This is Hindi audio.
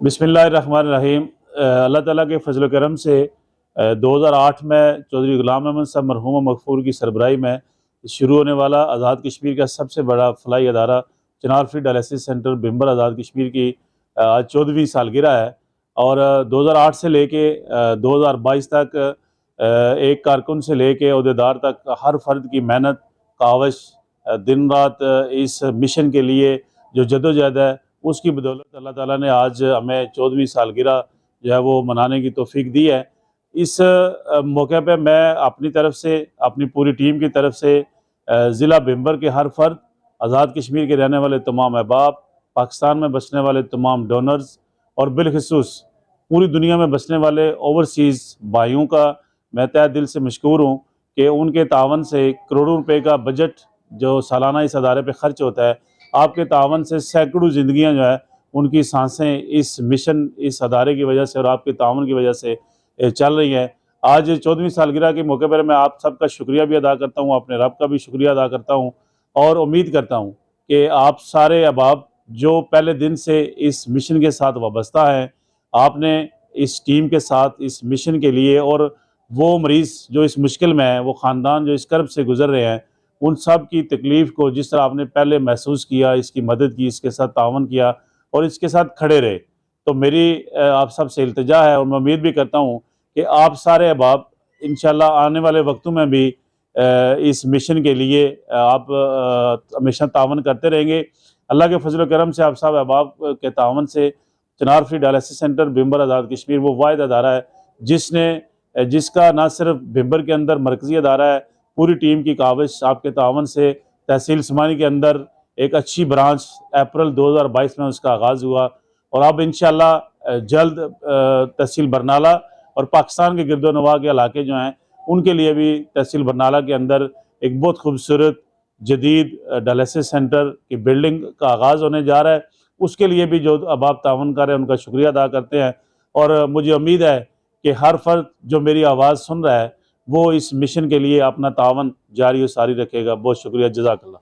बिस्मिल्लाहिर्रहमानिर्रहीम। अल्लाह ताला के फजल करम से 2008 में चौधरी गुलाम अहमद साहब मरहूम मगफूर की सरबराही में शुरू होने वाला आज़ाद कश्मीर का सबसे बड़ा फलाई अदारा चिनार field dialysis centre बिम्बर Azad Kashmir की आज 14वीं सालगिरह है। और 2008 से लेके 2022 तक एक कारकुन से लेके अहदेदार तक हर फर्द की मेहनत कावश दिन रात इस मिशन के लिए जो जदोजहद है उसकी बदौलत अल्लाह ताला ने आज हमें 14वीं सालगिरह जो है वो मनाने की तौफीक दी है। इस मौके पे मैं अपनी तरफ से अपनी पूरी टीम की तरफ से ज़िला बिम्बर के हर फर्द, आज़ाद कश्मीर के रहने वाले तमाम अहबाब, पाकिस्तान में बसने वाले तमाम डोनर्स और बिलखसूस पूरी दुनिया में बसने वाले ओवरसीज़ भाइयों का मैं तहे दिल से मशकूर हूँ कि उनके तावन से करोड़ों रुपए का बजट जो सालाना इस अदारे पे खर्च होता है, आपके तावन से सैकड़ों ज़िंदगियाँ जो है उनकी सांसें इस मिशन, इस अदारे की वजह से और आपके तावन की वजह से चल रही हैं। आज 14वीं सालगिरह के मौके पर मैं आप सबका शुक्रिया भी अदा करता हूँ, अपने रब का भी शुक्रिया अदा करता हूँ और उम्मीद करता हूँ कि आप सारे अहबाब जो पहले दिन से इस मिशन के साथ वाबस्ता हैं, आपने इस टीम के साथ इस मिशन के लिए, और वो मरीज़ जो इस मुश्किल में है, वो ख़ानदान जो इस कर्ब से गुज़र रहे हैं, उन सब की तकलीफ़ को जिस तरह आपने पहले महसूस किया, इसकी मदद की, इसके साथ तावन किया और इसके साथ खड़े रहे, तो मेरी आप सब से इल्तिजा है और मैं उम्मीद भी करता हूँ कि आप सारे अहबाब इंशाल्लाह आने वाले वक्तों में भी इस मिशन के लिए आप हमेशा तावन करते रहेंगे। अल्लाह के फजल करम से आप सब अहबाब के तावन से चिनार field dialysis centre बिम्बर Azad Kashmir वो वाहिद अदारा है जिसका न सिर्फ बिम्बर के अंदर मरकज़ी अदारा है, पूरी टीम की काविश आपके तावन से तहसील समानी के अंदर एक अच्छी ब्रांच अप्रैल 2022 में उसका आगाज़ हुआ और अब इंशाल्लाह जल्द तहसील बरनाला और पाकिस्तान के गिरदोनवा के इलाके जो हैं उनके लिए भी तहसील बरनाला के अंदर एक बहुत खूबसूरत जदीद डायलिसिस सेंटर की बिल्डिंग का आगाज़ होने जा रहा है। उसके लिए भी जो अहबाब तावन कर रहे हैं उनका शुक्रिया अदा करते हैं और मुझे उम्मीद है कि हर फर्द जो मेरी आवाज़ सुन रहा है वो इस मिशन के लिए अपना तावन जारी और सारी रखेगा। बहुत शुक्रिया, जज़ाकल्लाह।